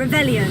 Revelio.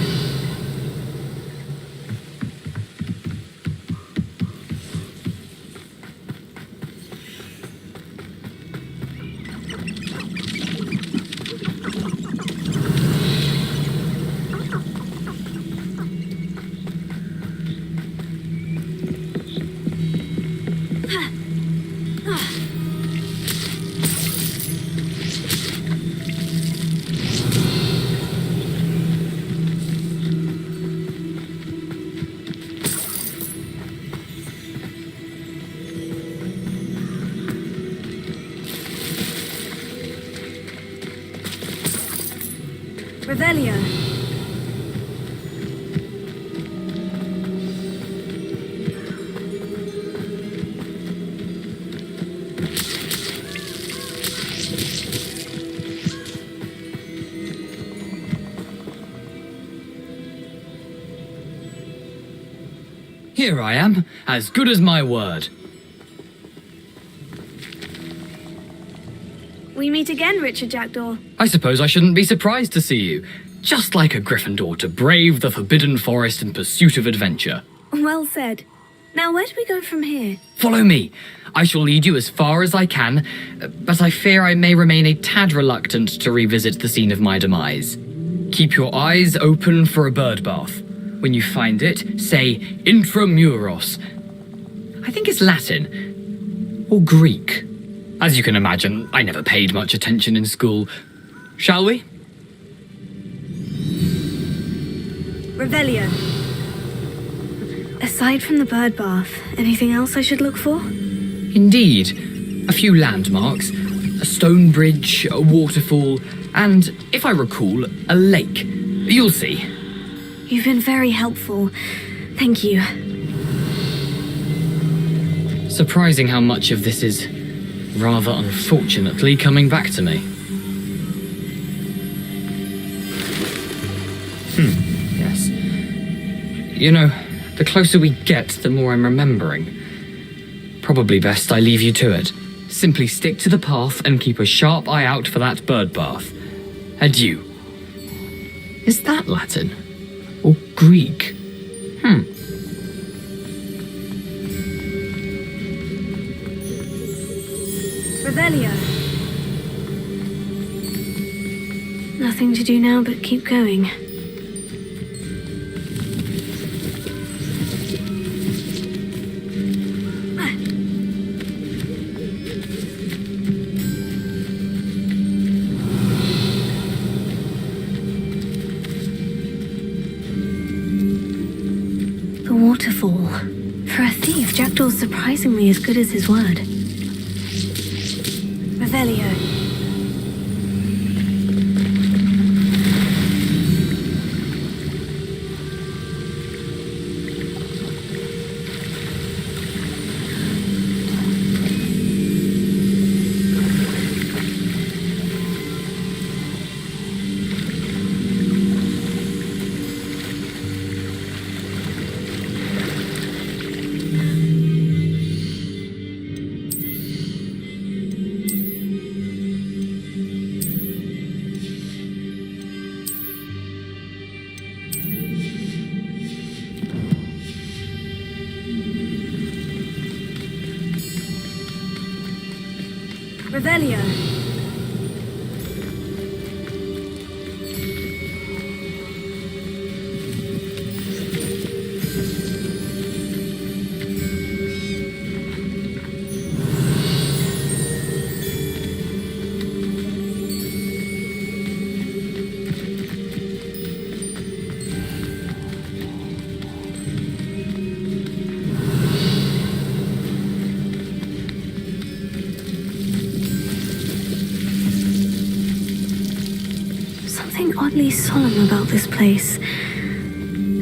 Revelio. Here I am, as good as my word. We meet again, Richard Jackdaw. I suppose I shouldn't be surprised to see you. Just like a Gryffindor to brave the Forbidden Forest in pursuit of adventure. Well said. Now, where do we go from here? Follow me. I shall lead you as far as I can, but I fear I may remain a tad reluctant to revisit the scene of my demise. Keep your eyes open for a bird bath. When you find it, say Intramuros. I think it's Latin. Or Greek. As you can imagine, I never paid much attention in school. Shall we? Revelio. Aside from the bird bath, anything else I should look for? Indeed. A few landmarks, a stone bridge, a waterfall, and, if I recall, a lake. You'll see. You've been very helpful. Thank you. Surprising how much of this is, rather unfortunately, coming back to me. Yes. You know, the closer we get, the more I'm remembering. Probably best I leave you to it. Simply stick to the path and keep a sharp eye out for that bird bath. Adieu. Is that Latin? Or Greek? Revelio. Nothing to do now but keep going. The waterfall. For a thief, Jackdaw's surprisingly as good as his word. Revelio. Revelio. Something oddly solemn about this place.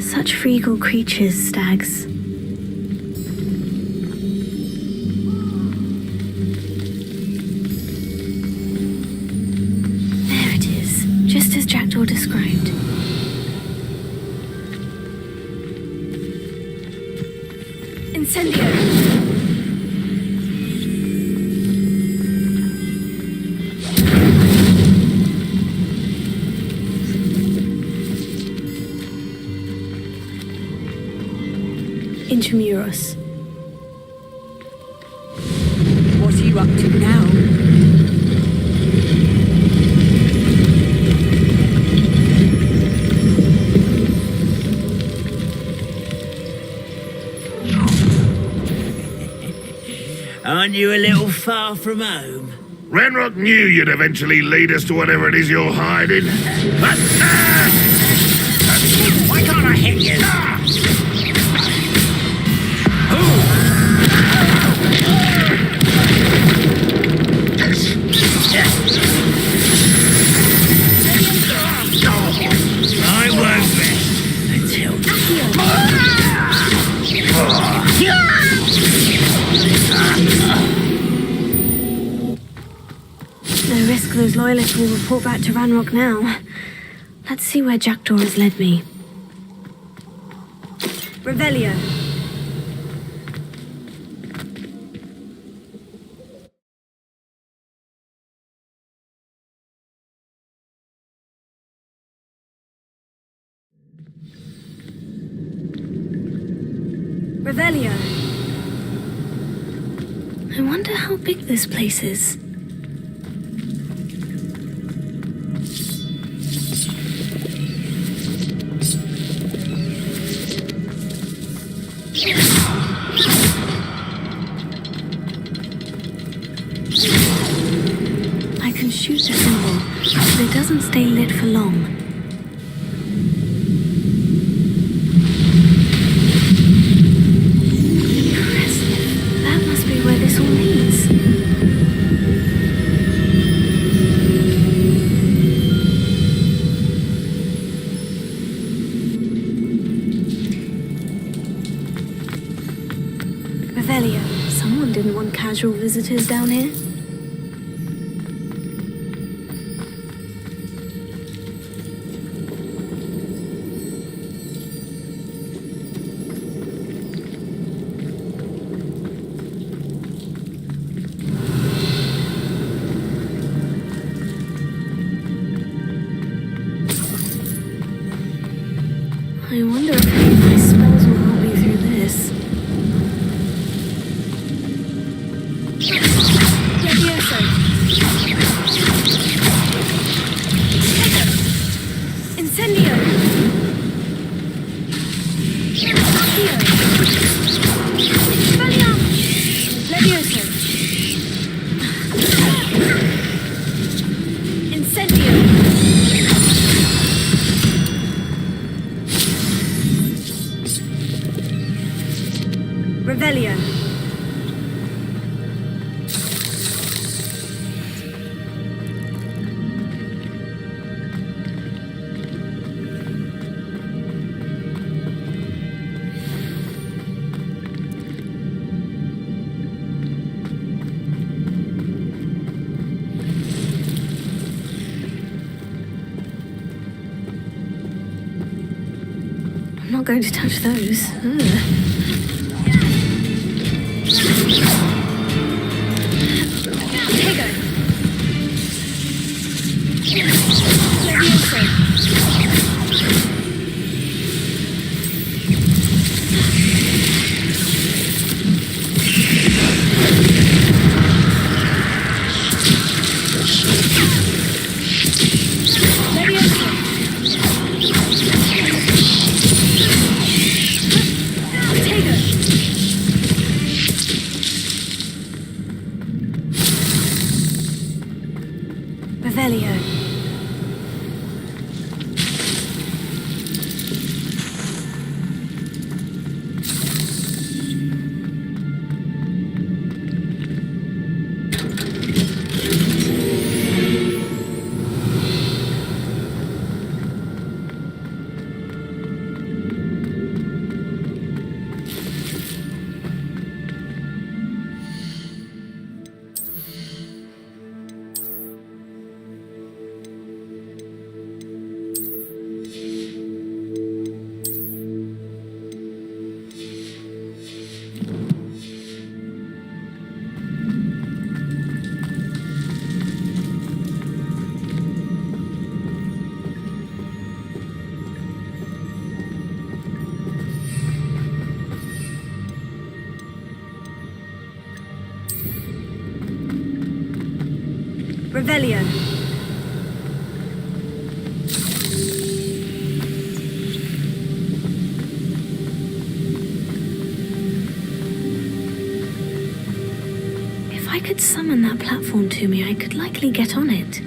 Such regal creatures, stags. There it is, just as Jackdaw described. Incendio! Intramuros. What are you up to now? Aren't you a little far from home? Ranrock knew you'd eventually lead us to whatever it is you're hiding. Why can't I hit you? I won't rest until... No risk those loyalists will report back to Ranrock now. Let's see where Jackdaw has led me. Revelio. Revelio. I wonder how big this place is. I can shoot the symbol, but it doesn't stay lit for long. Impressive. That must be where this all leads. Revelio. Someone didn't want casual visitors down here. I wonder if any of my spells will help me through this. Levioso. Incendio. Accio. Valiant. Levioso. Incendio. Revelio. I'm not going to touch those. Ugh. Revelio. Revelio. If I could summon that platform to me, I could likely get on it.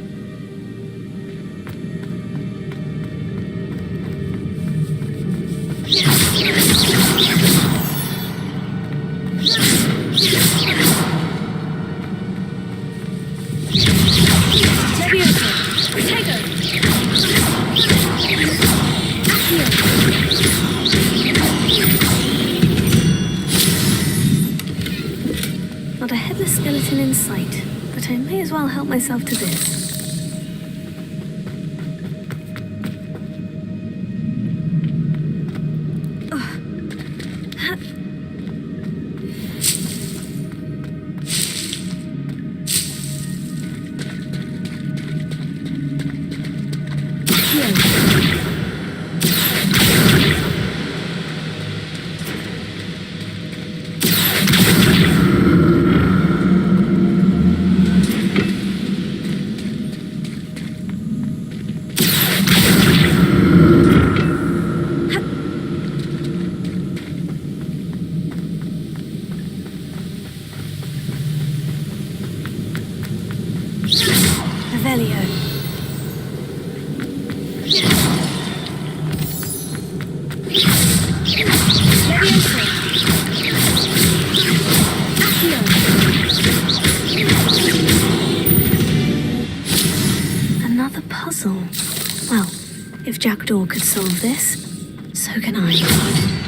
Not a headless skeleton in sight, but I may as well help myself to this. Revelio. Another puzzle. Well, if Jackdaw could solve this, so can I.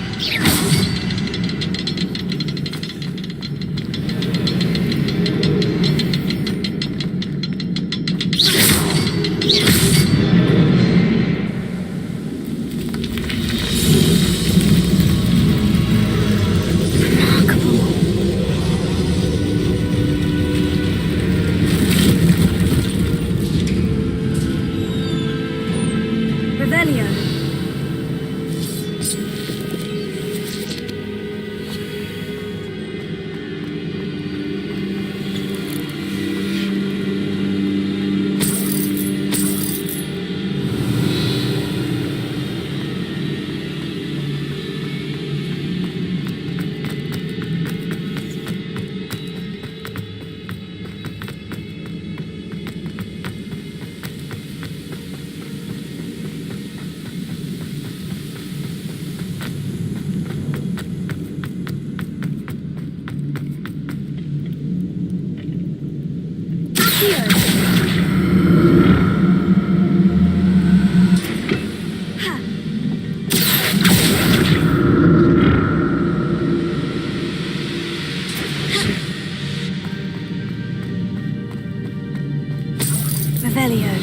Revelio.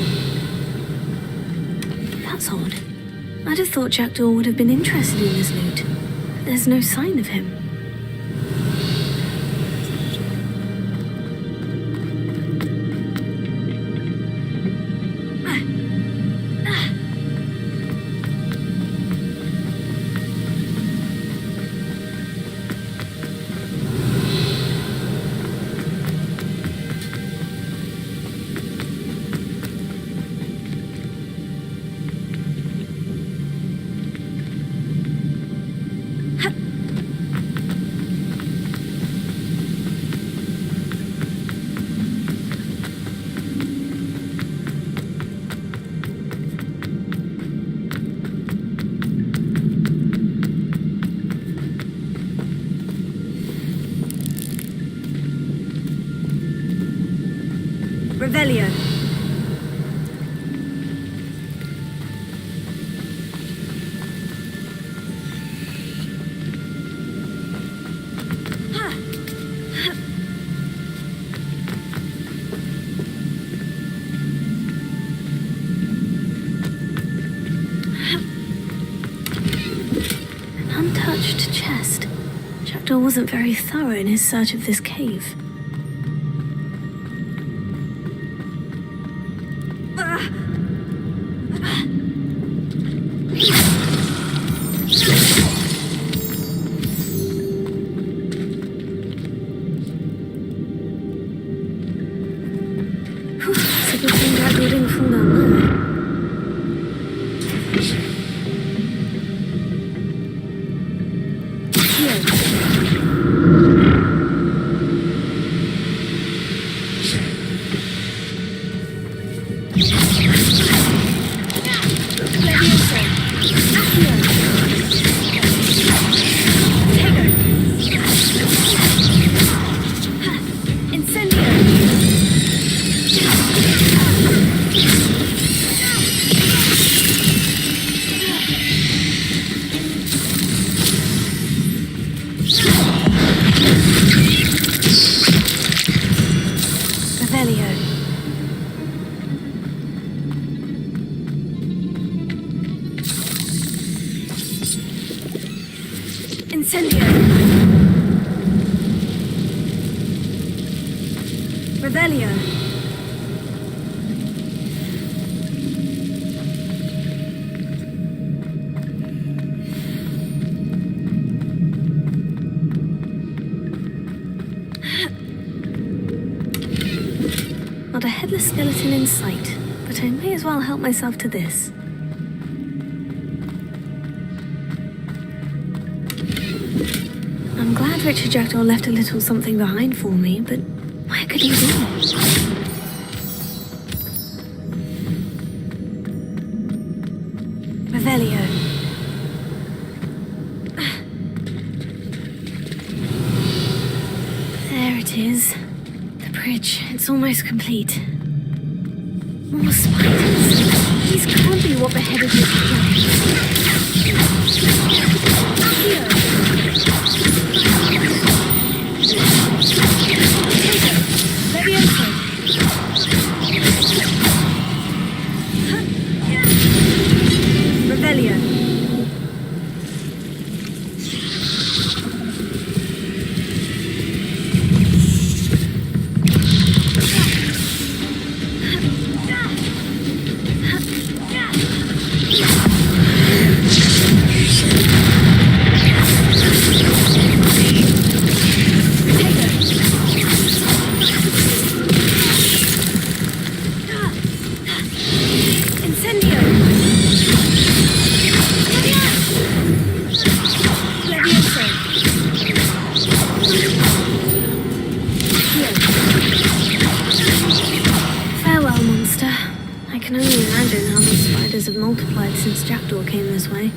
That's odd. I'd have thought Jackdaw would have been interested in this loot. There's no sign of him. Revelio. An untouched chest. Jackdaw wasn't very thorough in his search of this cave. Whew. Incendio! Revelio! Not a headless skeleton in sight, but I may as well help myself to this. I'm glad Richard Jackdaw left a little something behind for me, but where could he be? Revelio. There it is. The bridge. It's almost complete. More spiders. These can't be what beheaded Richard Jackdaw. Have multiplied since Jackdaw came this way.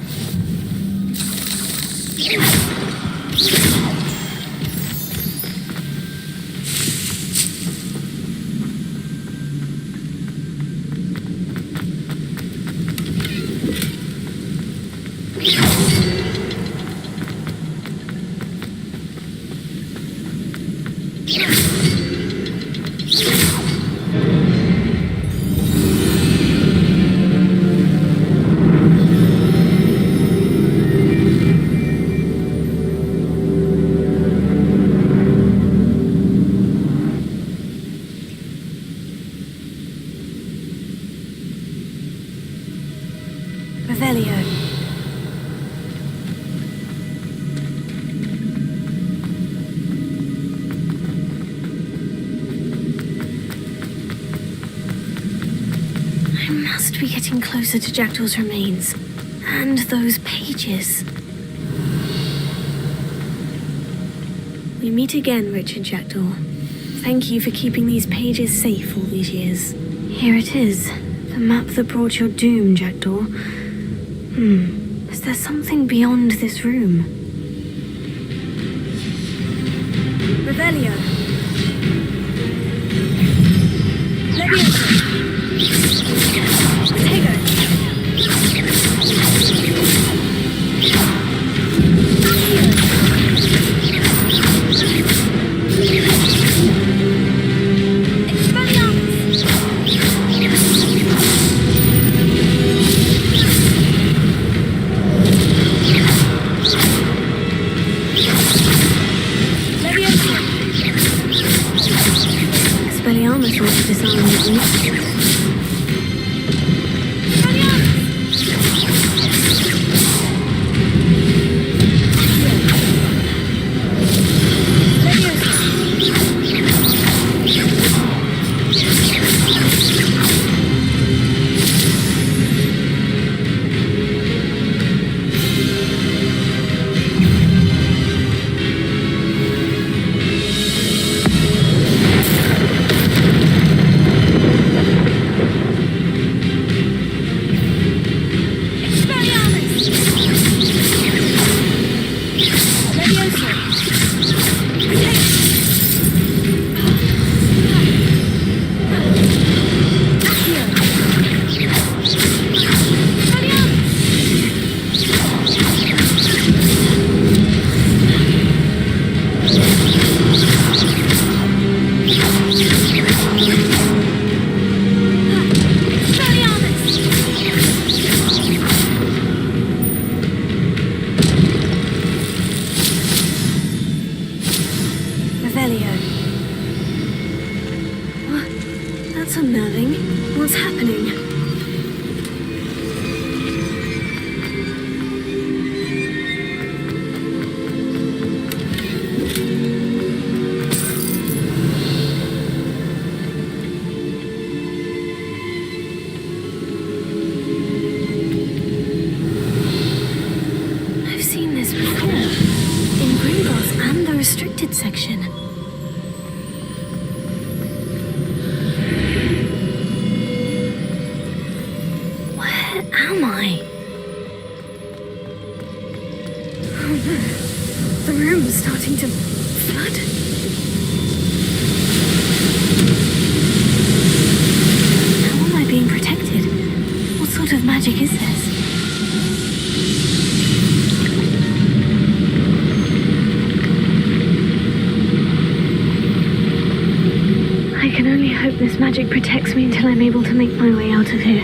I must be getting closer to Jackdaw's remains. And those pages. We meet again, Richard Jackdaw. Thank you for keeping these pages safe all these years. Here it is. The map that brought your doom, Jackdaw. Is there something beyond this room? Revelio. Leviosa. Expelliarmus wants to disarm me. That's unnerving. What's happening? I've seen this before. In Gringotts and the restricted section. Am I? Oh no. The room's starting to flood. How am I being protected? What sort of magic is this? I can only hope this magic protects me until I'm able to make my way out of here.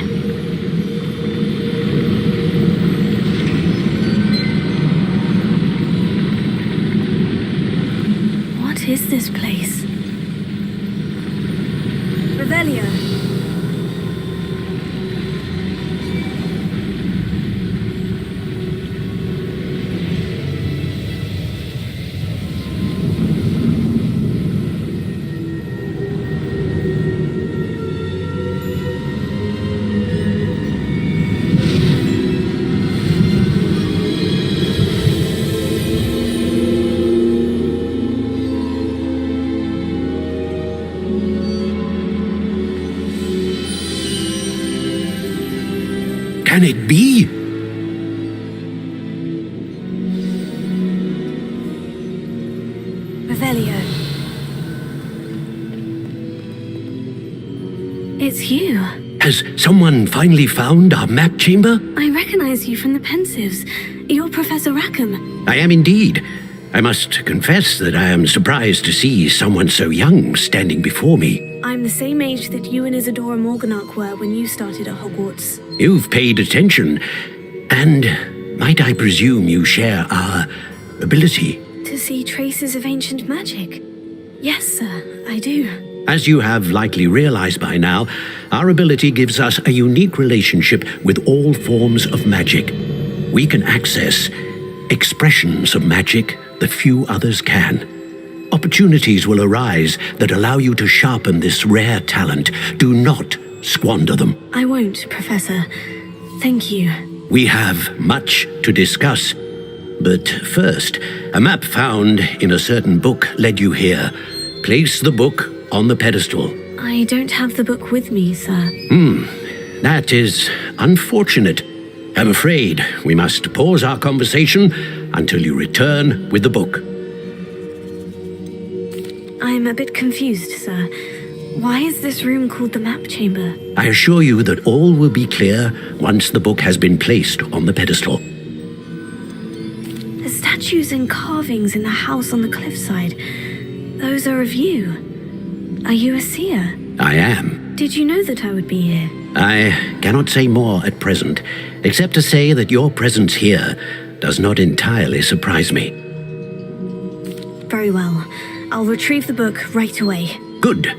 What is this place? Revelio. Can it be? Revelio. It's you. Has someone finally found our map chamber? I recognize you from the Pensives. You're Professor Rackham. I am indeed. I must confess that I am surprised to see someone so young standing before me. I'm the same age that you and Isadora Morganach were when you started at Hogwarts. You've paid attention, and might I presume you share our ability? To see traces of ancient magic? Yes, sir, I do. As you have likely realized by now, our ability gives us a unique relationship with all forms of magic. We can access expressions of magic that few others can. Opportunities will arise that allow you to sharpen this rare talent. Do not squander them. I won't, Professor. Thank you. We have much to discuss. But first, a map found in a certain book led you here. Place the book on the pedestal. I don't have the book with me, sir. That is unfortunate. I'm afraid we must pause our conversation until you return with the book. I'm a bit confused, sir. Why is this room called the map chamber? I assure you that all will be clear once the book has been placed on the pedestal. The statues and carvings in the house on the cliffside, those are of you. Are you a seer? I am. Did you know that I would be here? I cannot say more at present, except to say that your presence here does not entirely surprise me. Very well. I'll retrieve the book right away. Good.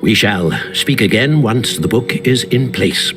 We shall speak again once the book is in place.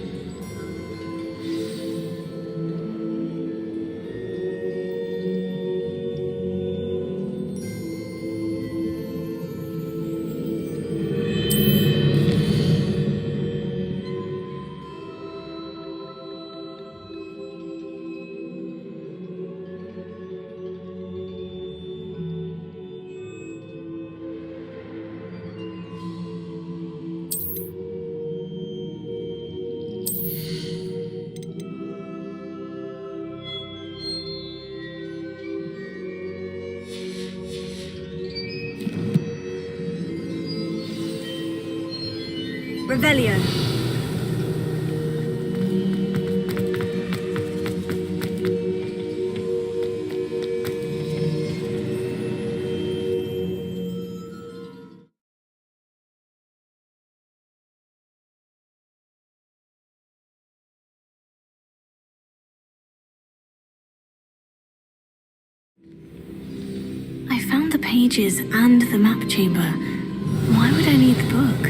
Revelio. I found the pages and the map chamber. Why would I need the book?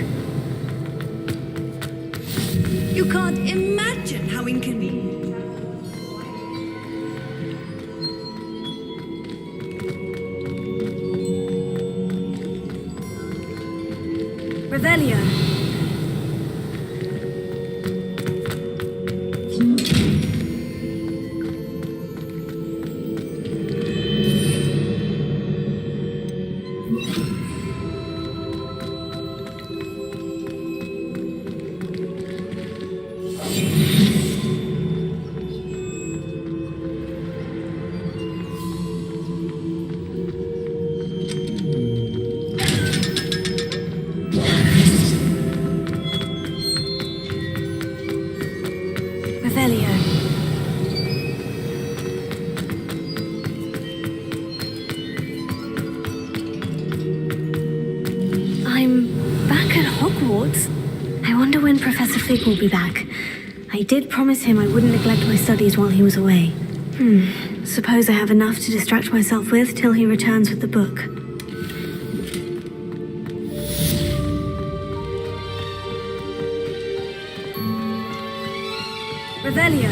You can't imagine how inconvenient. Revelio. Revelio. I'm back at Hogwarts. I wonder when Professor Fig will be back. I did promise him I wouldn't neglect my studies while he was away. Suppose I have enough to distract myself with till he returns with the book. Revelio.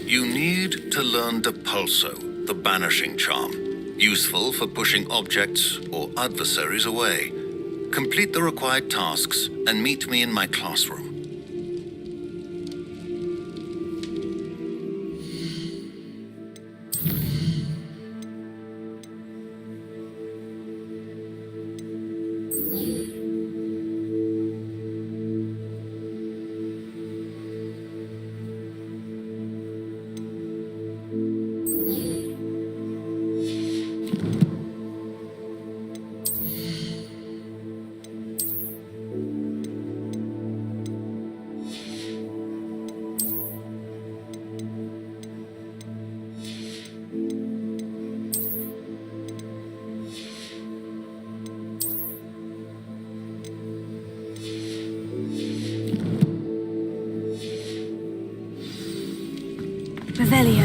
You need to learn Depulso, the banishing charm, useful for pushing objects or adversaries away. Complete the required tasks and meet me in my classroom. Revelio.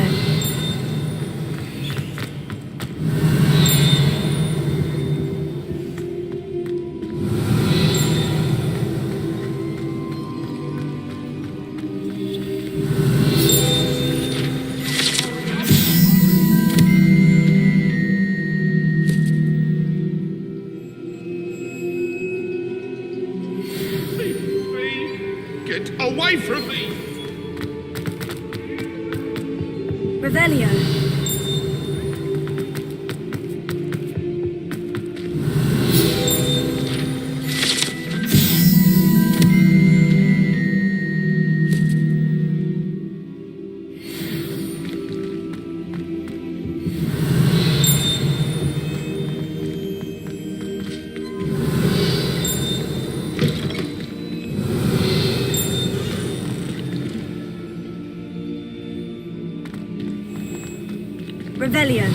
Get away from me! Revelio. Revelio.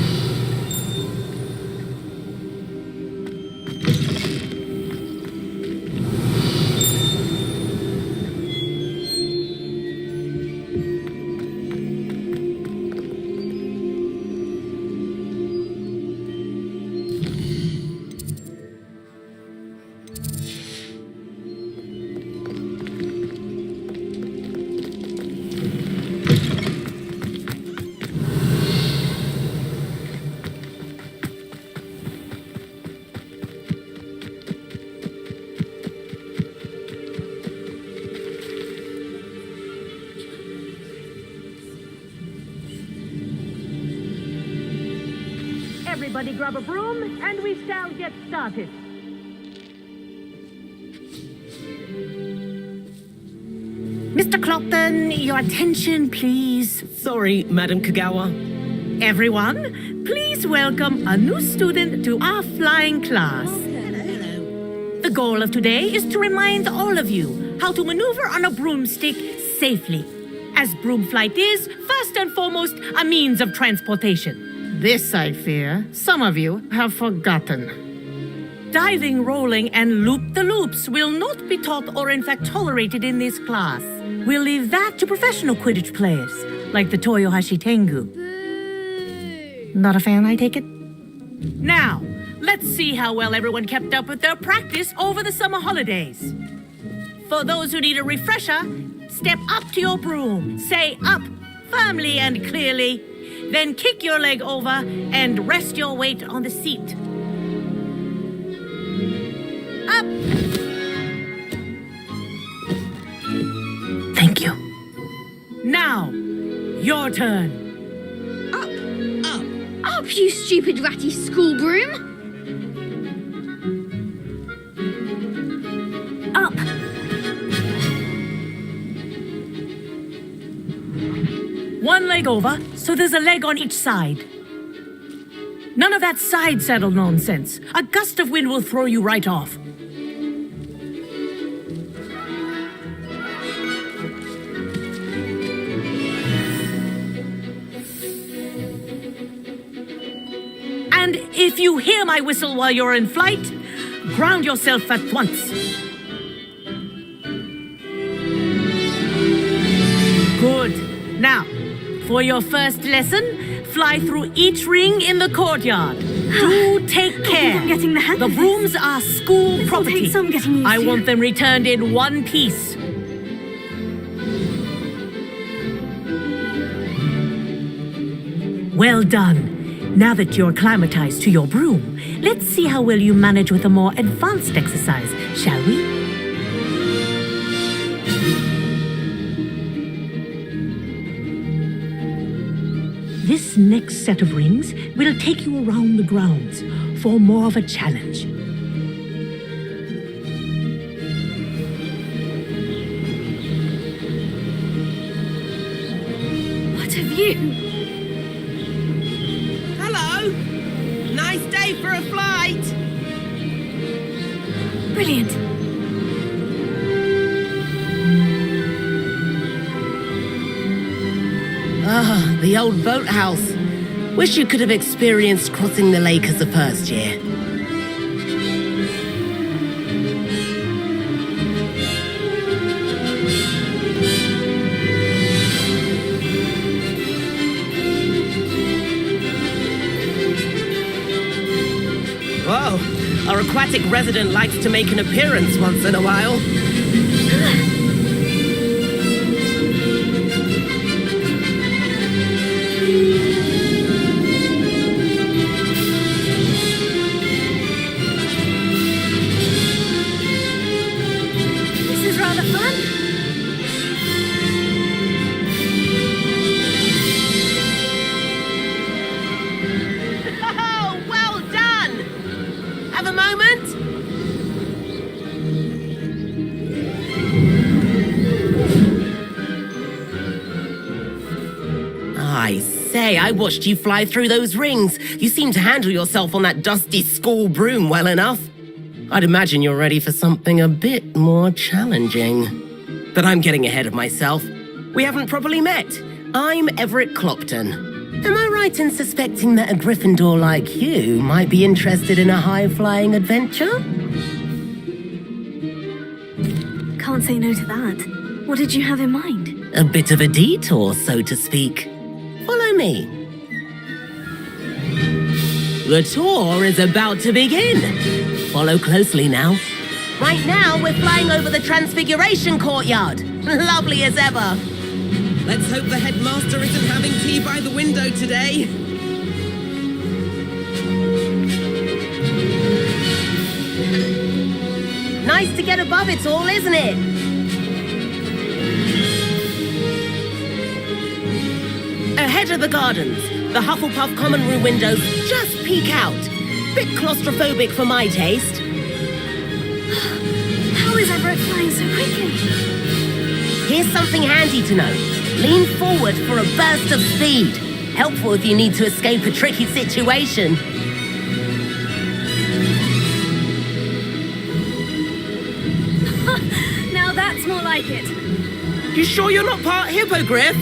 Everybody grab a broom, and we shall get started. Mr. Mr. Clopton, your attention, please. Sorry, Madam Kagawa. Everyone, please welcome a new student to our flying class. The goal of today is to remind all of you how to maneuver on a broomstick safely, as broom flight is, first and foremost, a means of transportation. This, I fear, some of you have forgotten. Diving, rolling, and loop-the-loops will not be taught or in fact tolerated in this class. We'll leave that to professional Quidditch players, like the Toyohashi Tengu. Not a fan, I take it? Now, let's see how well everyone kept up with their practice over the summer holidays. For those who need a refresher, step up to your broom, say up, firmly and clearly, then kick your leg over and rest your weight on the seat. Up! Thank you. Now, your turn. Up, you stupid ratty school broom! Up! One leg over, so there's a leg on each side. None of that side saddle nonsense. A gust of wind will throw you right off. And if you hear my whistle while you're in flight, ground yourself at once. Good. Now, for your first lesson, fly through each ring in the courtyard. Do take care. I'm getting the hang The of this. brooms are school This'll property. take some getting used I to. want them returned in one piece. Well done. Now that you're acclimatized to your broom, let's see how well you manage with a more advanced exercise, shall we? This next set of rings will take you around the grounds for more of a challenge. What a view! Hello! Nice day for a flight! Brilliant! Ah, the old boathouse. Wish you could have experienced crossing the lake as a first year. Whoa, our aquatic resident likes to make an appearance once in a while. This is rather fun. Oh, well done! Have a moment? I say, I watched you fly through those rings. You seem to handle yourself on that dusty school broom well enough. I'd imagine you're ready for something a bit more challenging. But I'm getting ahead of myself. We haven't properly met. I'm Everett Clopton. Am I right in suspecting that a Gryffindor like you might be interested in a high-flying adventure? Can't say no to that. What did you have in mind? A bit of a detour, so to speak. Follow me. The tour is about to begin. Follow closely now. Right now, we're flying over the Transfiguration Courtyard. Lovely as ever. Let's hope the headmaster isn't having tea by the window today. Nice to get above it all, isn't it? Ahead of the gardens, the Hufflepuff common room windows just peek out. Bit claustrophobic for my taste. How is Everett flying so quickly? Here's something handy to know. Lean forward for a burst of speed. Helpful if you need to escape a tricky situation. Now that's more like it. You sure you're not part hippogriff?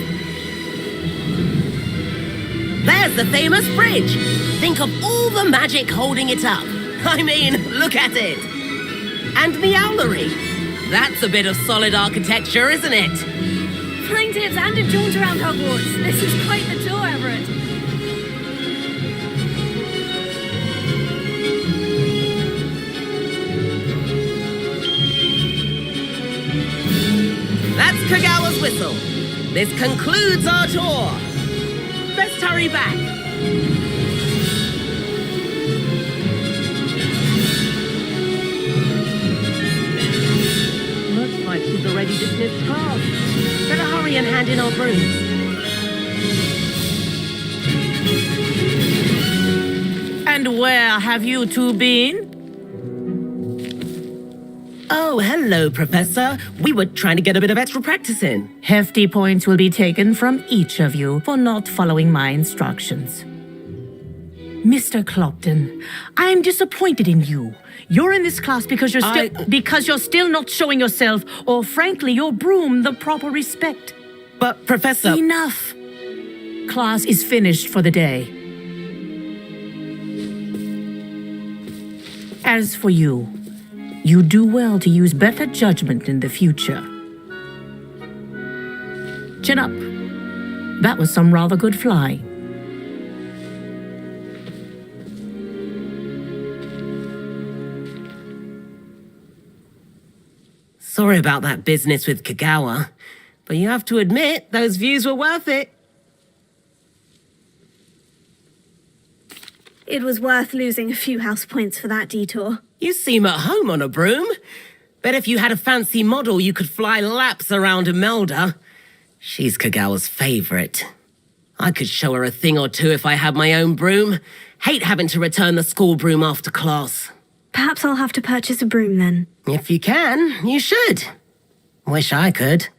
There's the famous bridge. Think of all the magic holding it up. I mean, look at it. And the owlery. That's a bit of solid architecture, isn't it? Flying tips and a jaunt around Hogwarts. This is quite the tour, Everett. That's Kagawa's whistle. This concludes our tour. Let's hurry back. Looks like she's already dismissed class. Better hurry and hand in our brooms. And where have you two been? Oh, hello, Professor. We were trying to get a bit of extra practice in. Hefty points will be taken from each of you for not following my instructions. Mr. Clopton, I'm disappointed in you. You're in this class because you're still not showing yourself, or frankly, your broom the proper respect. But, Professor... Enough. Class is finished for the day. As for you, you do well to use better judgment in the future. Chin up. That was some rather good flying. Sorry about that business with Kagawa, but you have to admit those views were worth it. It was worth losing a few house points for that detour. You seem at home on a broom. Bet if you had a fancy model, you could fly laps around Imelda. She's Kagawa's favorite. I could show her a thing or two if I had my own broom. Hate having to return the school broom after class. Perhaps I'll have to purchase a broom then. If you can, you should. Wish I could.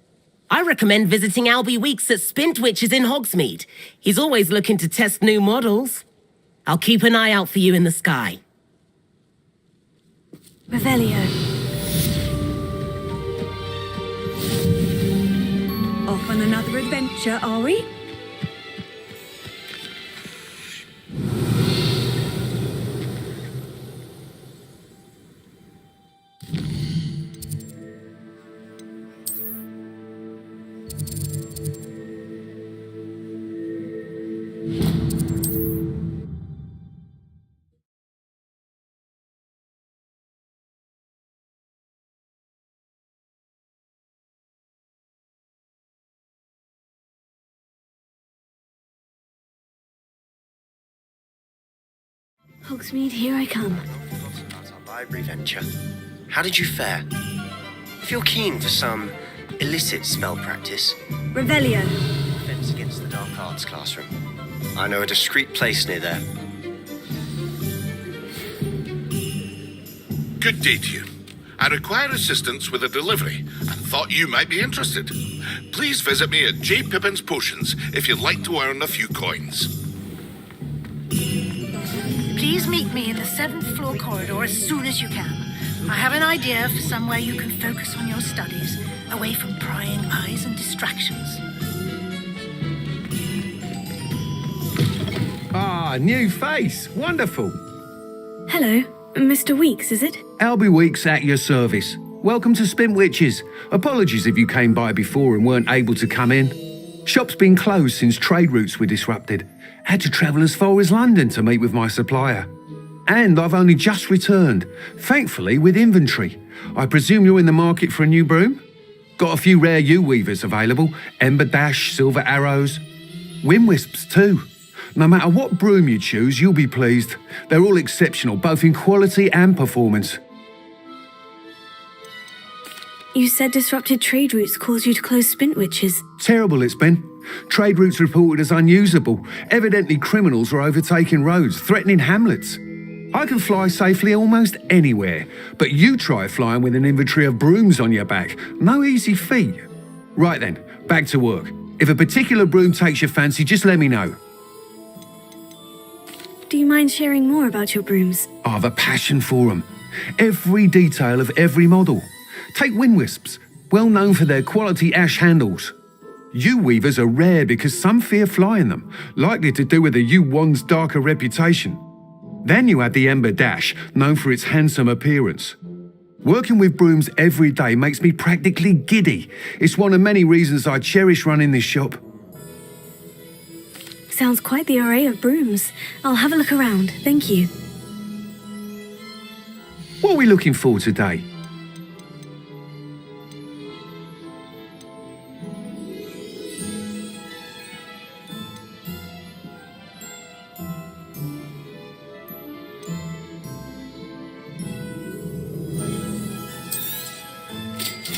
I recommend visiting Albie Weeks at Spintwitches in Hogsmeade. He's always looking to test new models. I'll keep an eye out for you in the sky. Revelio. Off on another adventure, are we? Hogsmeade, here I come. Our library venture. How did you fare? If you're keen for some illicit spell practice, Revelio. fence against the dark arts classroom. I know a discreet place near there. Good day to you. I require assistance with a delivery and thought you might be interested. Please visit me at J. Pippin's Potions if you'd like to earn a few coins. Please meet me in the 7th floor corridor as soon as you can. I have an idea for somewhere you can focus on your studies, away from prying eyes and distractions. Ah, new face. Wonderful. Hello, Mr. Weeks, is it? Albie Weeks at your service. Welcome to Spintwitches. Apologies if you came by before and weren't able to come in. Shop's been closed since trade routes were disrupted. Had to travel as far as London to meet with my supplier. And I've only just returned, thankfully with inventory. I presume you're in the market for a new broom? Got a few rare U-weavers available, Ember Dash, Silver Arrows, Wind Wisps too. No matter what broom you choose, you'll be pleased. They're all exceptional, both in quality and performance. You said disrupted trade routes caused you to close Spintwitches. Terrible it's been. Trade routes reported as unusable. Evidently criminals were overtaking roads, threatening hamlets. I can fly safely almost anywhere, but you try flying with an inventory of brooms on your back. No easy feat. Right then, back to work. If a particular broom takes your fancy, just let me know. Do you mind sharing more about your brooms? I have a passion for them. Every detail of every model. Take wind wisps, well known for their quality ash handles. Yew weavers are rare because some fear flying them, likely to do with the yew wand's darker reputation. Then you have the ember dash, known for its handsome appearance. Working with brooms every day makes me practically giddy. It's one of many reasons I cherish running this shop. Sounds quite the array of brooms. I'll have a look around, thank you. What are we looking for today?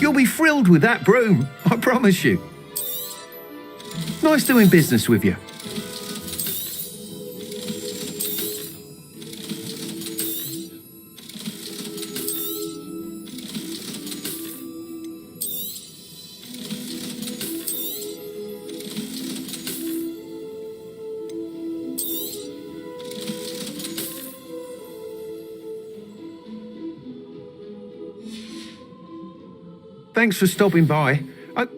You'll be thrilled with that broom, I promise you. Nice doing business with you. Thanks for stopping by.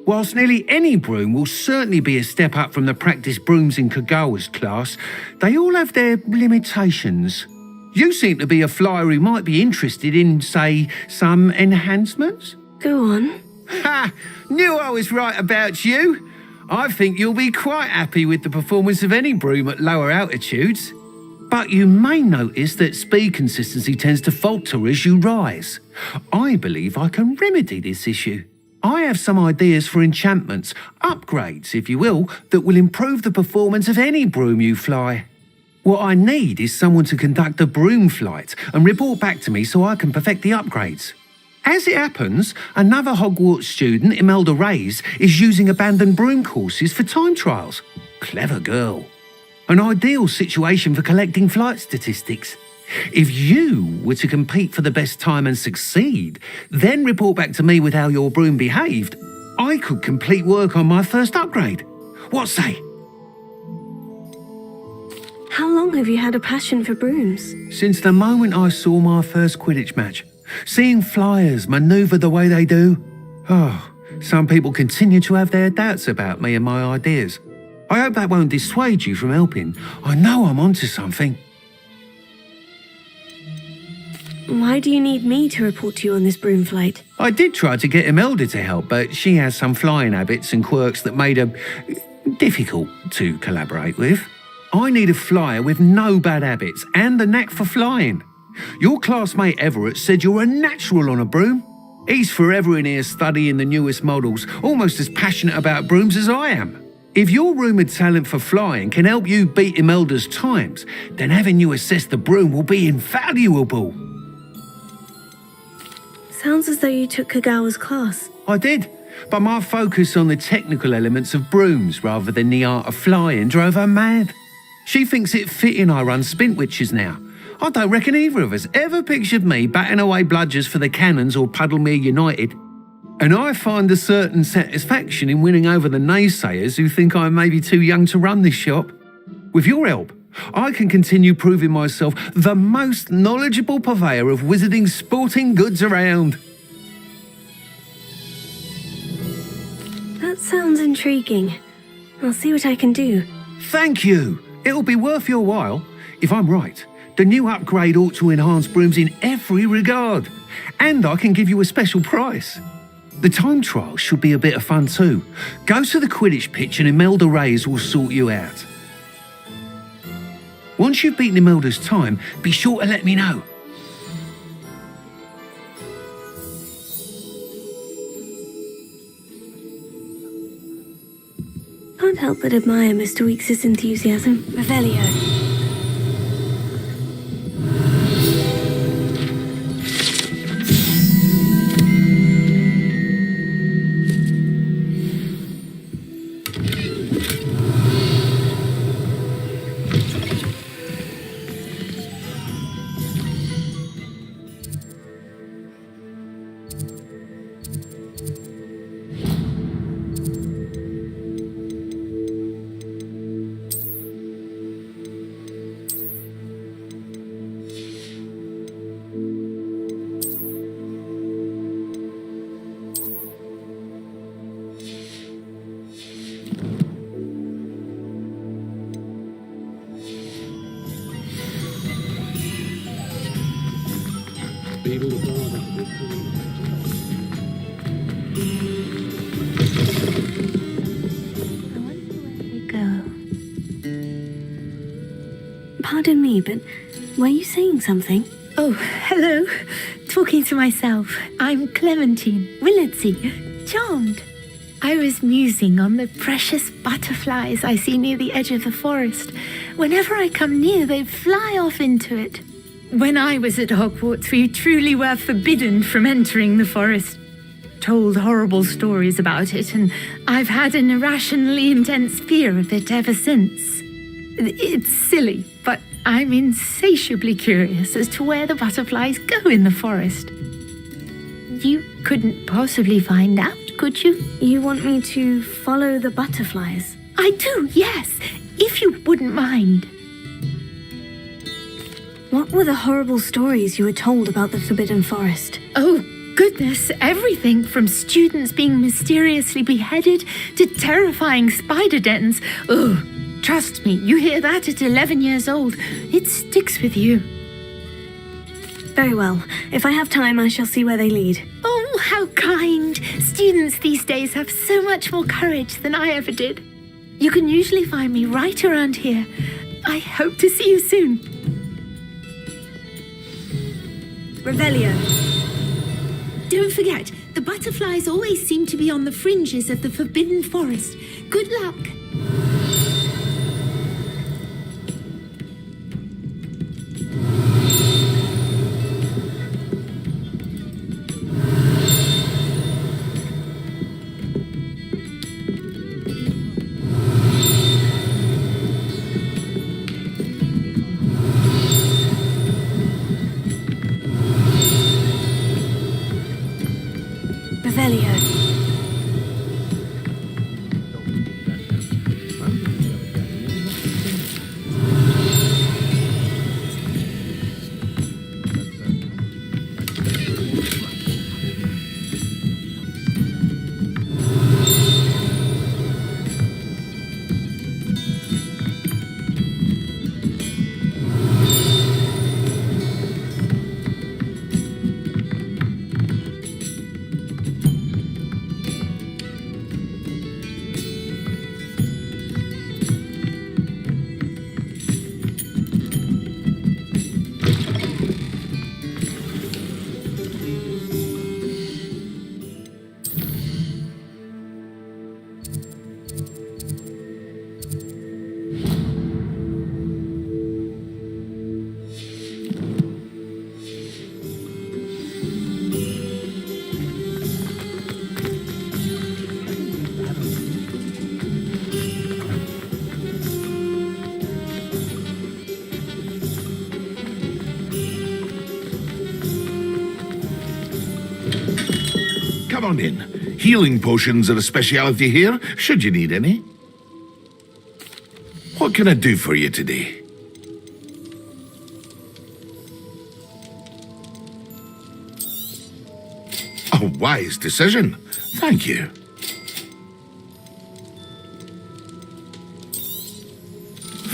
Whilst nearly any broom will certainly be a step up from the practice brooms in Kagawa's class, they all have their limitations. You seem to be a flyer who might be interested in, say, some enhancements? Go on. Ha! Knew I was right about you. I think you'll be quite happy with the performance of any broom at lower altitudes. But you may notice that speed consistency tends to falter as you rise. I believe I can remedy this issue. I have some ideas for enchantments, upgrades if you will, that will improve the performance of any broom you fly. What I need is someone to conduct a broom flight and report back to me so I can perfect the upgrades. As it happens, another Hogwarts student, Imelda Reyes, is using abandoned broom courses for time trials. Clever girl. An ideal situation for collecting flight statistics. If you were to compete for the best time and succeed, then report back to me with how your broom behaved, I could complete work on my first upgrade. What say? How long have you had a passion for brooms? Since the moment I saw my first Quidditch match. Seeing flyers manoeuvre the way they do. Oh, some people continue to have their doubts about me and my ideas. I hope that won't dissuade you from helping. I know I'm onto something. Why do you need me to report to you on this broom flight? I did try to get Imelda to help, but she has some flying habits and quirks that made her difficult to collaborate with. I need a flyer with no bad habits and the knack for flying. Your classmate Everett said you're a natural on a broom. He's forever in here studying the newest models, almost as passionate about brooms as I am. If your rumoured talent for flying can help you beat Imelda's times, then having you assess the broom will be invaluable. Sounds as though you took Kagawa's class. I did, but my focus on the technical elements of brooms rather than the art of flying drove her mad. She thinks it fitting I run Spintwitches now. I don't reckon either of us ever pictured me batting away bludgers for the Cannons or Puddlemere United. And I find a certain satisfaction in winning over the naysayers who think I'm maybe too young to run this shop. With your help, I can continue proving myself the most knowledgeable purveyor of wizarding sporting goods around. That sounds intriguing. I'll see what I can do. Thank you. It'll be worth your while. If I'm right, the new upgrade ought to enhance brooms in every regard. And I can give you a special price. The time trial should be a bit of fun too. Go to the Quidditch pitch and Imelda Reyes will sort you out. Once you've beaten Imelda's time, be sure to let me know. Can't help but admire Mr. Weekes' enthusiasm. Revelio. Pardon me, but were you saying something? Oh, hello. Talking to myself. I'm Clementine Willardsey. Charmed. I was musing on the precious butterflies I see near the edge of the forest. Whenever I come near, they fly off into it. When I was at Hogwarts, we truly were forbidden from entering the forest. Told horrible stories about it, and I've had an irrationally intense fear of it ever since. It's silly, but I'm insatiably curious as to where the butterflies go in the forest. You couldn't possibly find out, could you? You want me to follow the butterflies? I do, yes, if you wouldn't mind. What were the horrible stories you were told about the Forbidden Forest? Oh, goodness, everything from students being mysteriously beheaded to terrifying spider dens. Ugh. Trust me, you hear that at 11 years old. It sticks with you. Very well. If I have time, I shall see where they lead. Oh, how kind. Students these days have so much more courage than I ever did. You can usually find me right around here. I hope to see you soon. Revelio. Don't forget, the butterflies always seem to be on the fringes of the Forbidden Forest. Good luck. Come on in. Healing potions are a speciality here, should you need any. What can I do for you today? A wise decision. Thank you.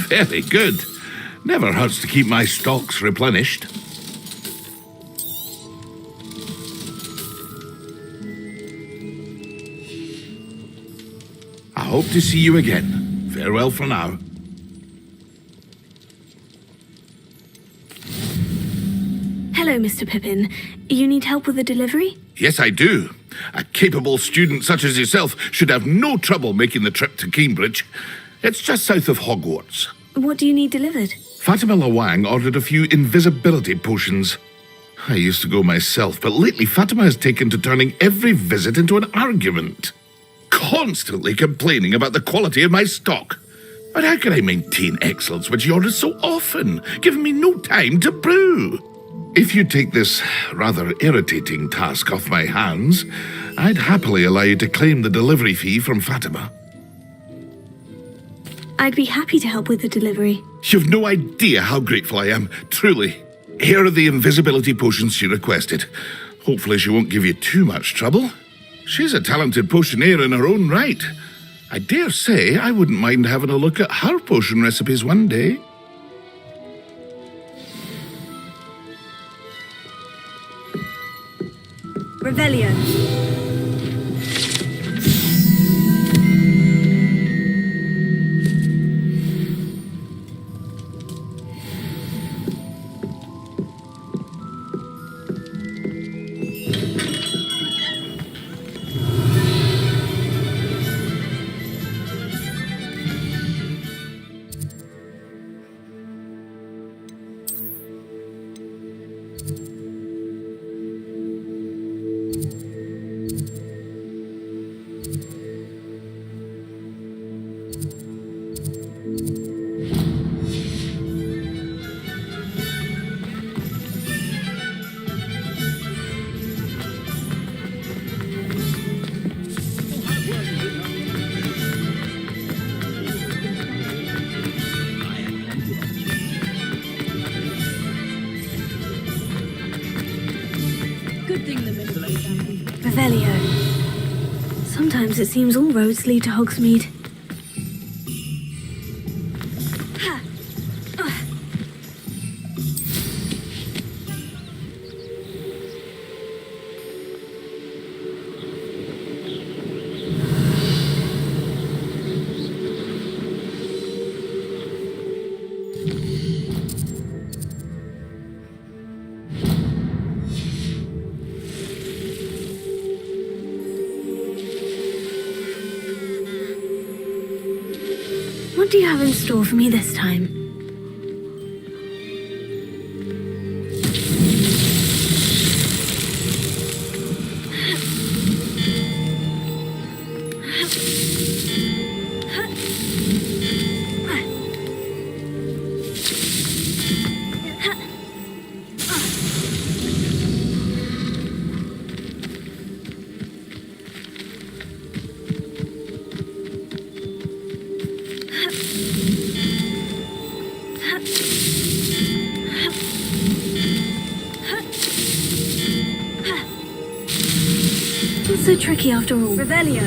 Very good. Never hurts to keep my stocks replenished. I hope to see you again. Farewell for now. Hello, Mr. Pippin. You need help with a delivery? Yes, I do. A capable student such as yourself should have no trouble making the trip to Cambridge. It's just south of Hogwarts. What do you need delivered? Fatima Lawang ordered a few invisibility potions. I used to go myself, but lately Fatima has taken to turning every visit into an argument. Constantly complaining about the quality of my stock. But how can I maintain excellence when she orders so often, giving me no time to brew? If you take this rather irritating task off my hands, I'd happily allow you to claim the delivery fee from Fatima. I'd be happy to help with the delivery. You've no idea how grateful I am, truly. Here are the invisibility potions she requested. Hopefully she won't give you too much trouble. She's a talented potioneer in her own right. I dare say I wouldn't mind having a look at her potion recipes one day. Revelio. Revelio. Sometimes it seems all roads lead to Hogsmeade. What do you have in store for me this time? Not so tricky after all. Revelio.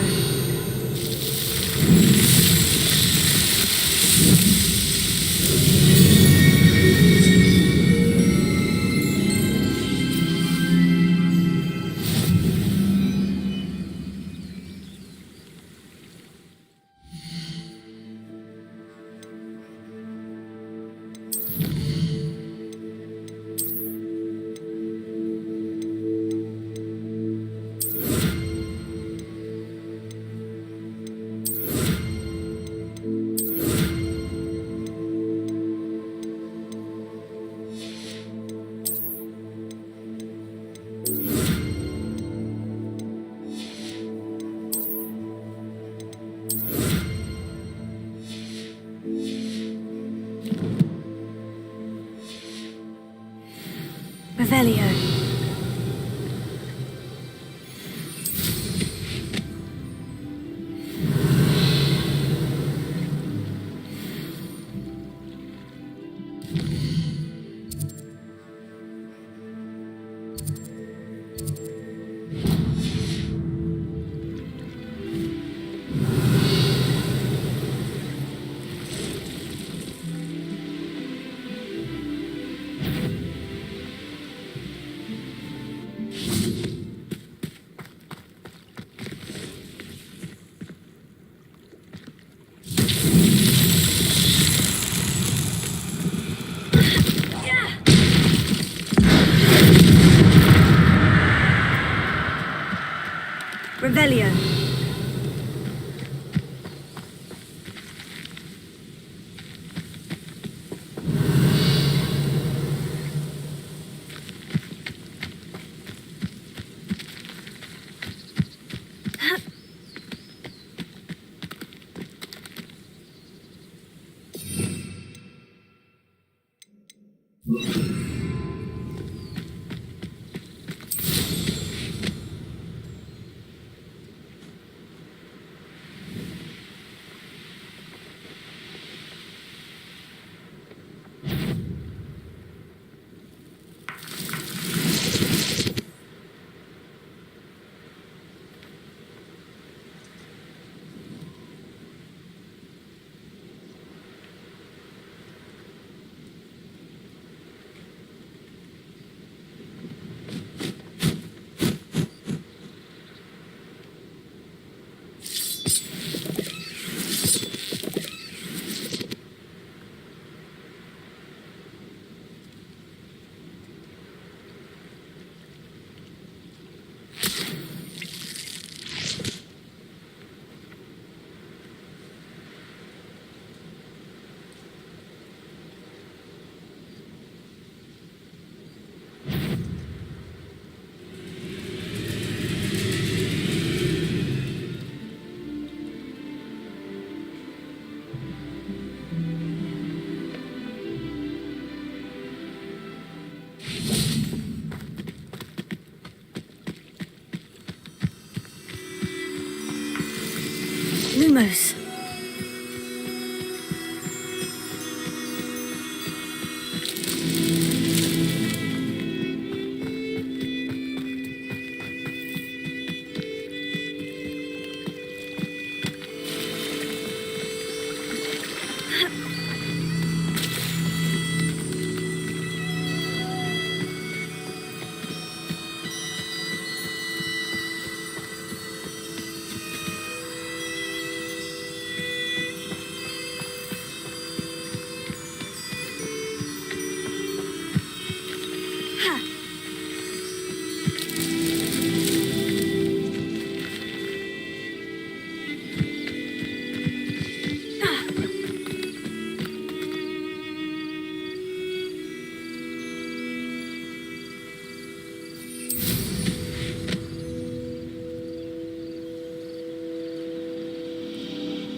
Revelio. Revelio. Lumos.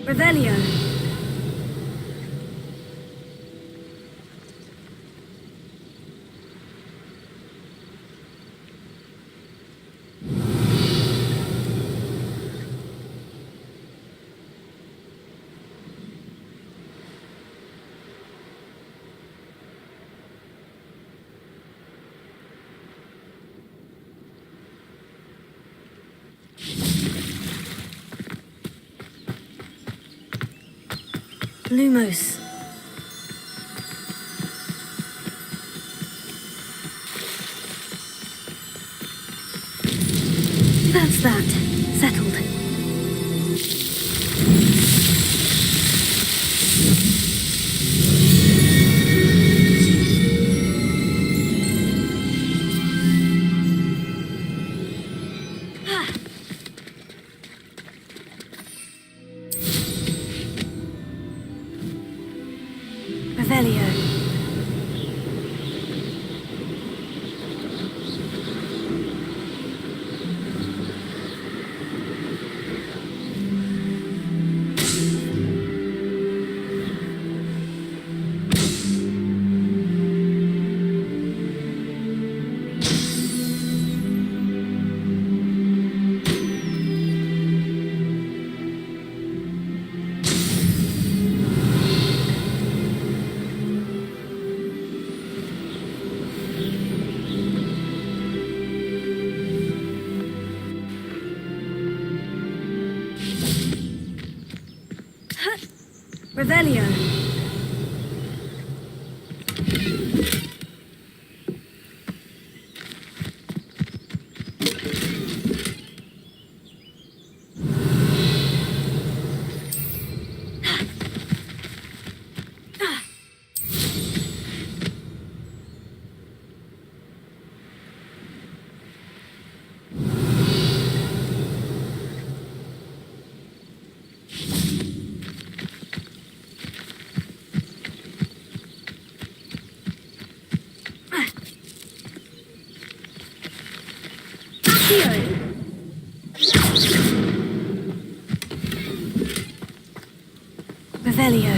Revelio. Lumos. That's that. Settled. Revelio. Revelio. Revelio.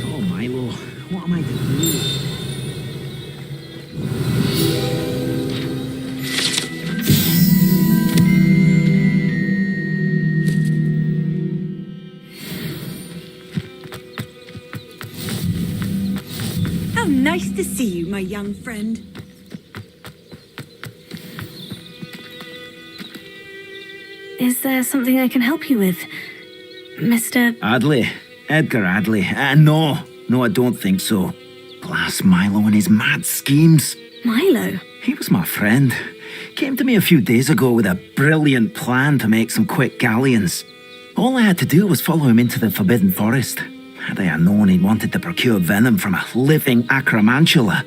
Oh, Milo, what am I to do? How nice to see you, my young friend. Is there something I can help you with? Mr. Adley. Edgar Adley. No, I don't think so. Blast Milo and his mad schemes. Milo? He was my friend. Came to me a few days ago with a brilliant plan to make some quick galleons. All I had to do was follow him into the Forbidden Forest. Had I known he wanted to procure venom from a living acromantula.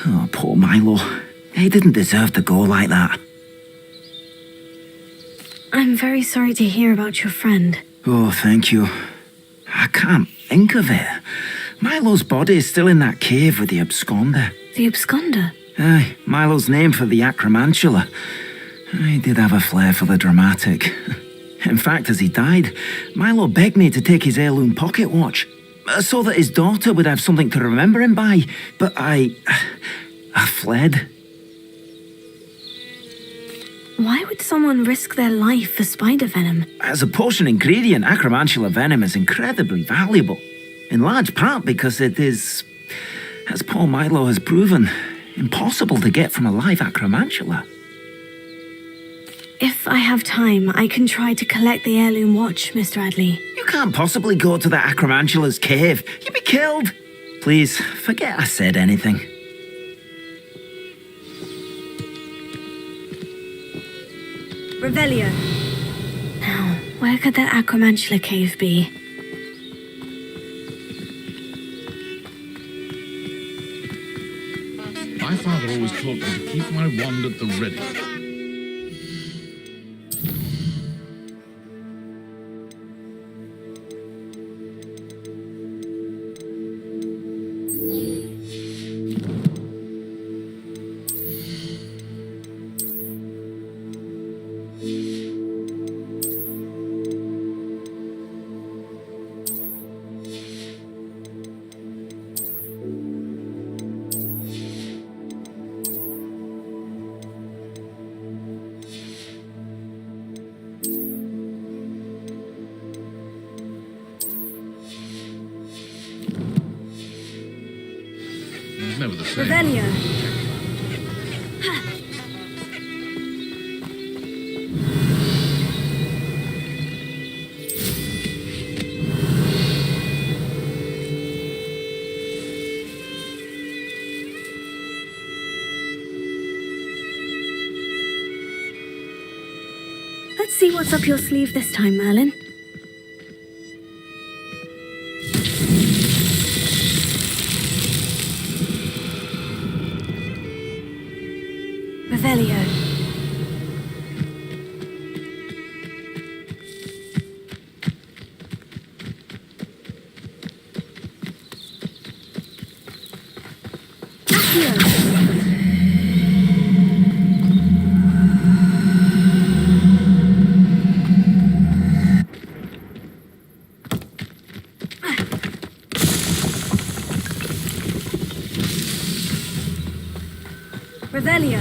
Oh, poor Milo. He didn't deserve to go like that. I'm very sorry to hear about your friend. Oh, thank you. I can't think of it. Milo's body is still in that cave with the absconder. The absconder? Aye, Milo's name for the acromantula. He did have a flair for the dramatic. In fact, as he died, Milo begged me to take his heirloom pocket watch, so that his daughter would have something to remember him by. But I fled. Why would someone risk their life for spider venom? As a potion ingredient, acromantula venom is incredibly valuable. In large part because it is, as poor Milo has proven, impossible to get from a live acromantula. If I have time, I can try to collect the heirloom watch, Mr. Adley. You can't possibly go to the acromantula's cave. You'd be killed. Please, forget I said anything. Revelio. Now, where could that acromantula cave be? My father always taught me to keep my wand at the ready. Never the same. Revelio. Let's see what's up your sleeve this time, Merlin. Revelio. Revelio.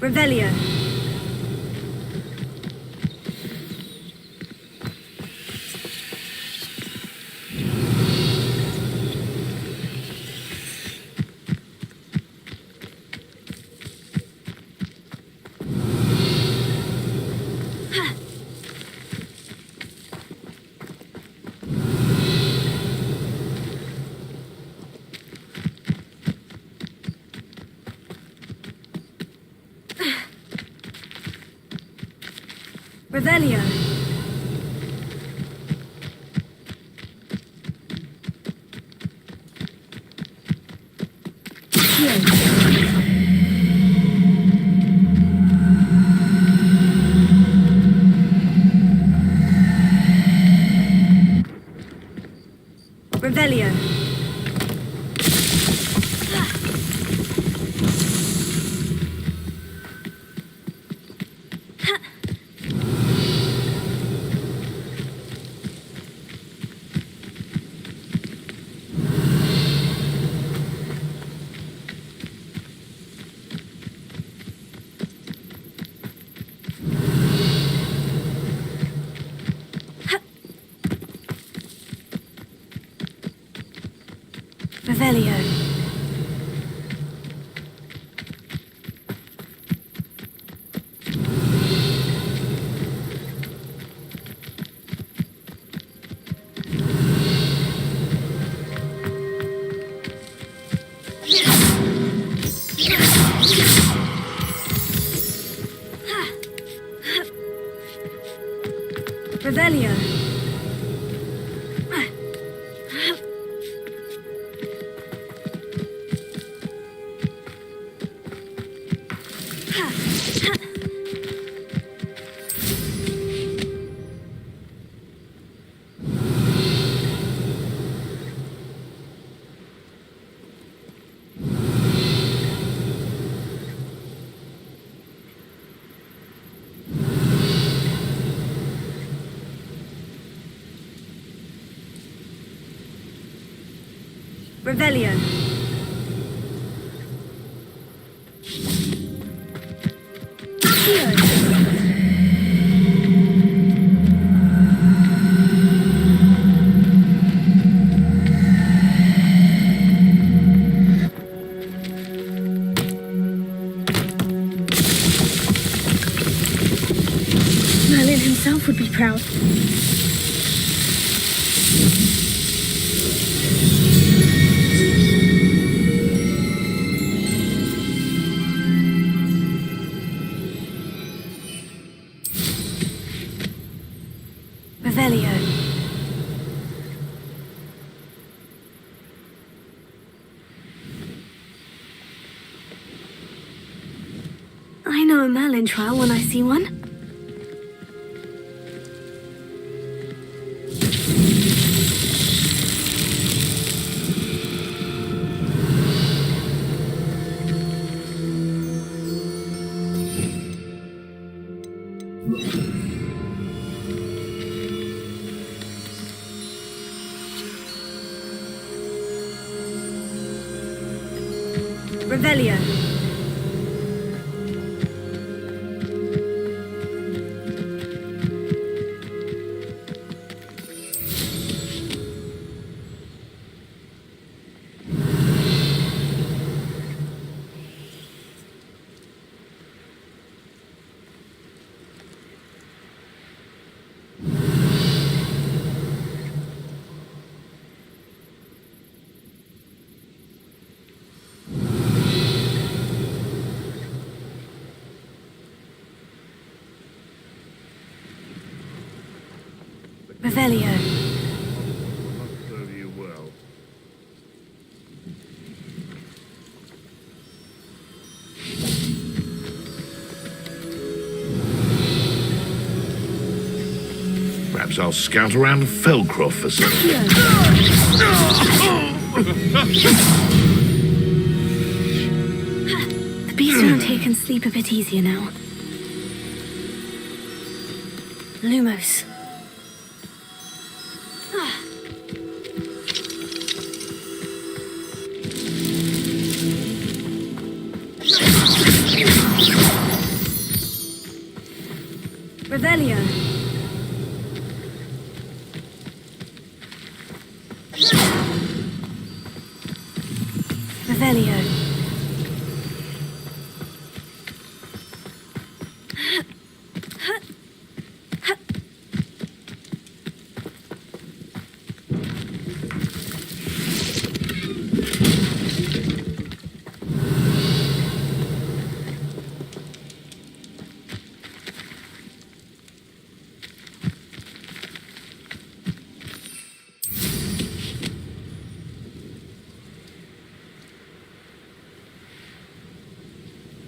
Revelio. Revelio. Revelio. Revelio. Revelio. Merlin himself would be proud. Revelio. I know a Merlin trial when I see one. Revelio. Revelio. Serve you well. Perhaps I'll scout around Felcroft for some. The beast around here can sleep a bit easier now. Lumos. Revelio. Revelio.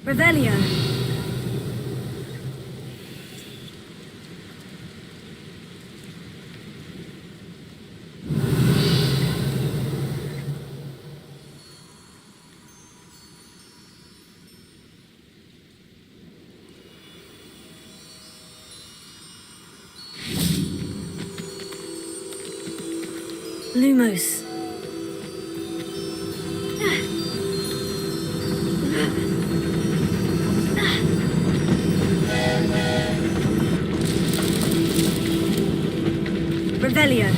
Revelio. Lumos. Revelio.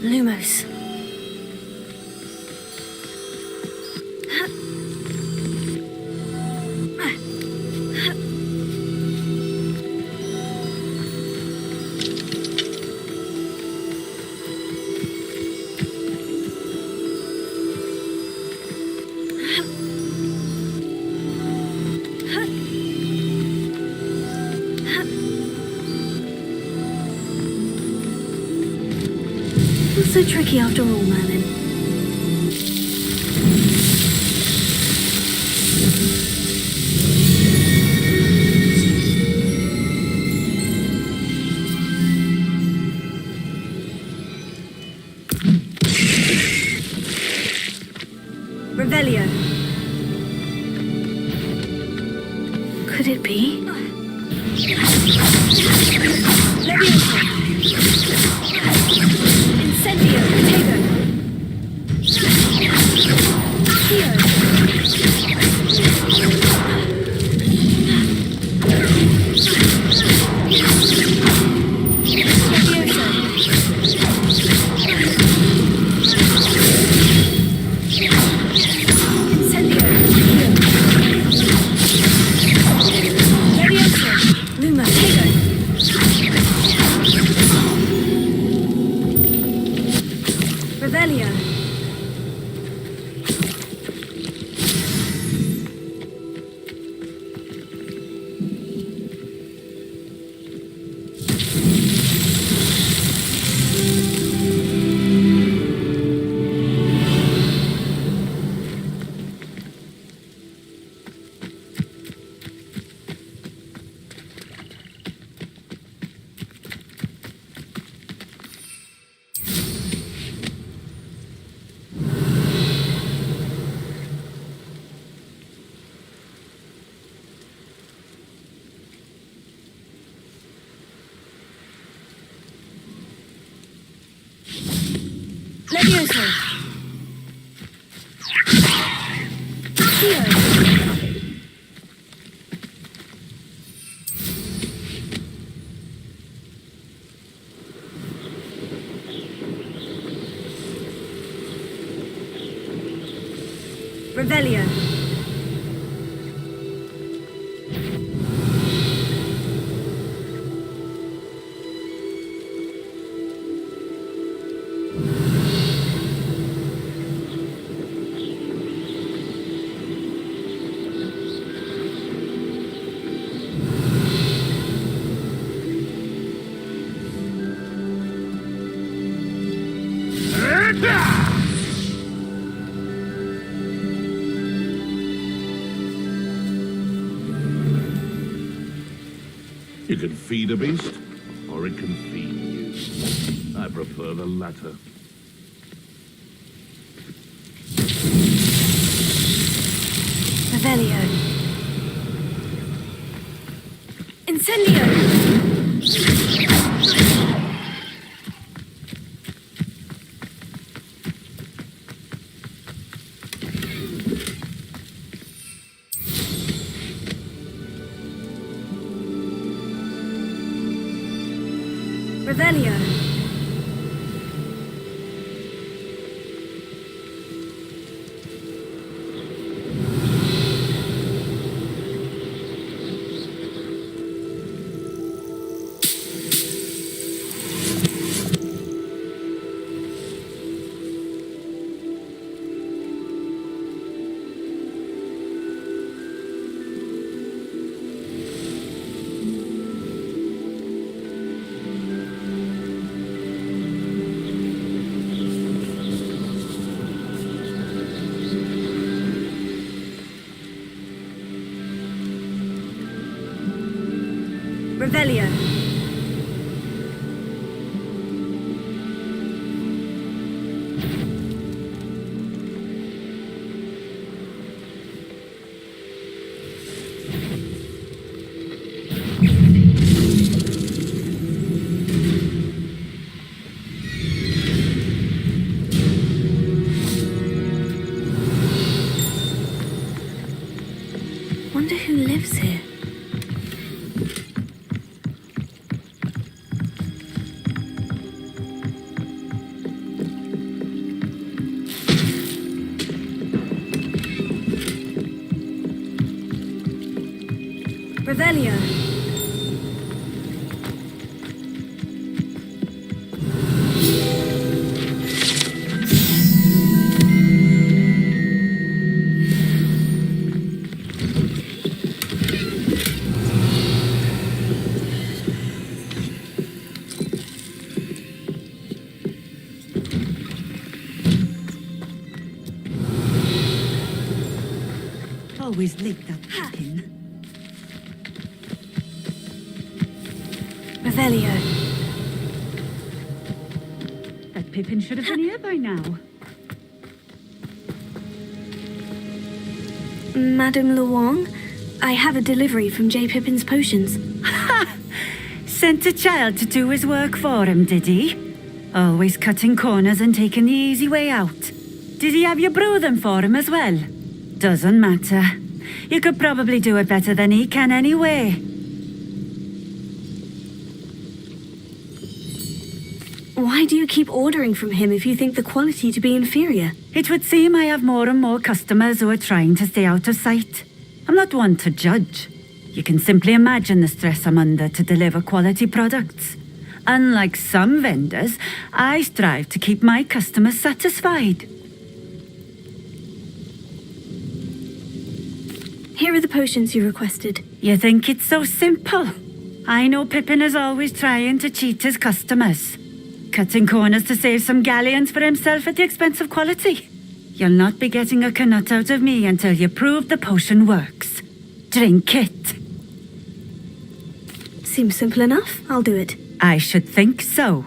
Lumos. Not so tricky after all, Merlin. Revelio. Could it be? Leviosa. Incendio. Tego. Accio. Revelio. Leviosa. Accio. Revelio. You can feed a beast, or it can feed you. I prefer the latter. Revelio. Incendio. Revelio. Revelio. Wonder who lives here. Revelio. Always licked that Pippin. Revelio. That Pippin should have been here by now. Madame Luong, I have a delivery from J. Pippin's potions. Sent a child to do his work for him, did he? Always cutting corners and taking the easy way out. Did he have you brew them for him as well? Doesn't matter. You could probably do it better than he can anyway. Why do you keep ordering from him if you think the quality to be inferior? It would seem I have more and more customers who are trying to stay out of sight. I'm not one to judge. You can simply imagine the stress I'm under to deliver quality products. Unlike some vendors, I strive to keep my customers satisfied. Here are the potions you requested. You think it's so simple? I know Pippin is always trying to cheat his customers. Cutting corners to save some galleons for himself at the expense of quality. You'll not be getting a canut out of me until you prove the potion works. Drink it. Seems simple enough. I'll do it. I should think so.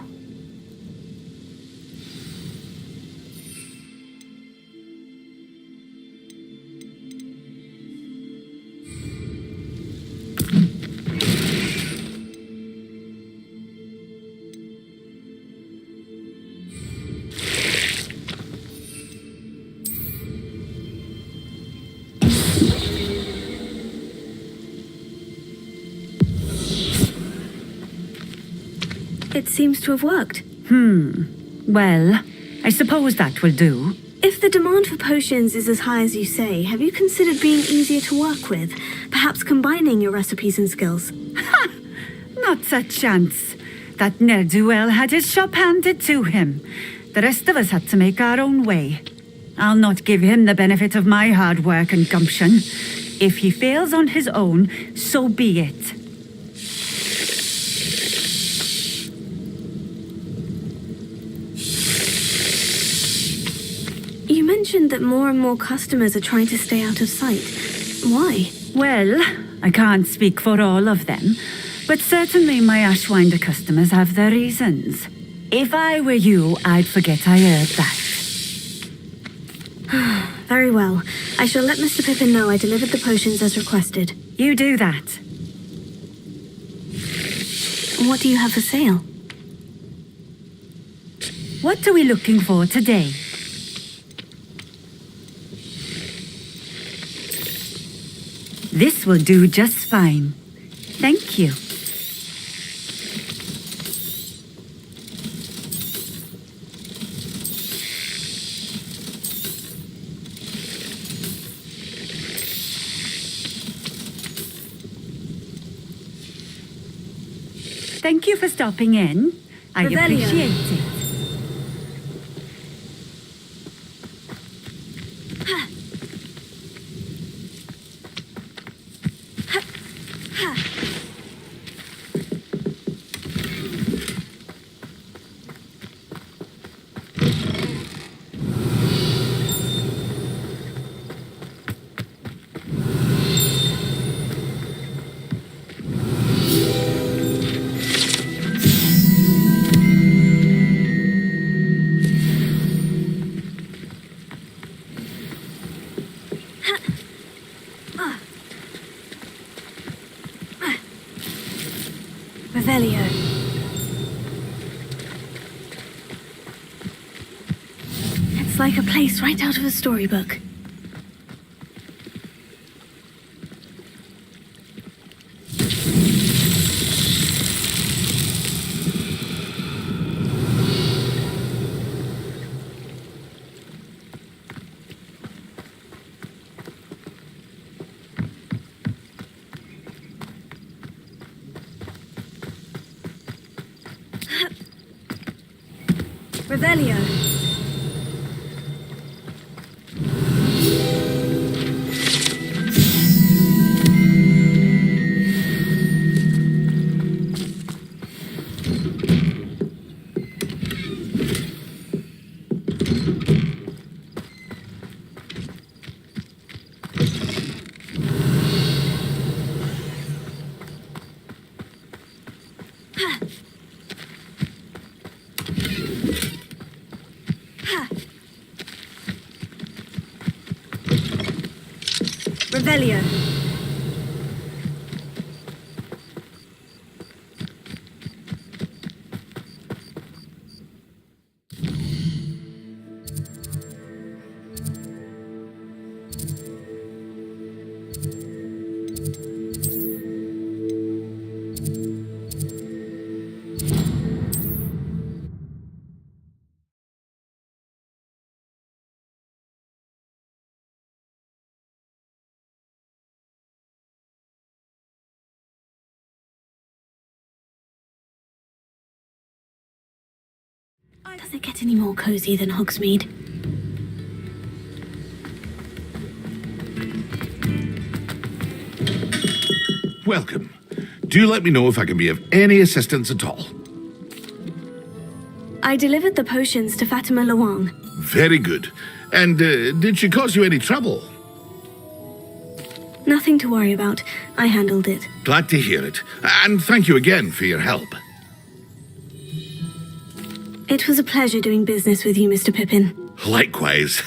It seems to have worked. Well, I suppose that will do. If the demand for potions is as high as you say, have you considered being easier to work with? Perhaps combining your recipes and skills? Not a chance. That ne'er-do-well had his shop handed to him. The rest of us had to make our own way. I'll not give him the benefit of my hard work and gumption. If he fails on his own, so be it. You mentioned that more and more customers are trying to stay out of sight. Why? Well, I can't speak for all of them, but certainly my Ashwinder customers have their reasons. If I were you, I'd forget I heard that. Very well. I shall let Mr. Pippin know I delivered the potions as requested. You do that. What do you have for sale? What are we looking for today? This will do just fine. Thank you. Thank you for stopping in. I Revelio. appreciate it. Revelio. It's like a place right out of a storybook. Revelio. Revelio. Does it get any more cozy than Hogsmeade? Welcome. Do let me know if I can be of any assistance at all. I delivered the potions to Fatima Lawang. Very good. And did she cause you any trouble? Nothing to worry about. I handled it. Glad to hear it. And thank you again for your help. It was a pleasure doing business with you, Mr. Pippin. Likewise.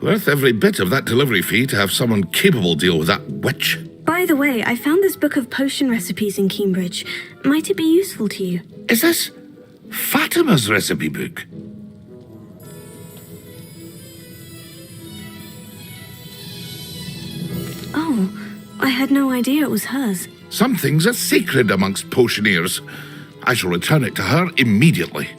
Worth every bit of that delivery fee to have someone capable deal with that witch. By the way, I found this book of potion recipes in Cambridge. Might it be useful to you? Is this Fatima's recipe book? Oh, I had no idea it was hers. Some things are sacred amongst potioneers. I shall return it to her immediately.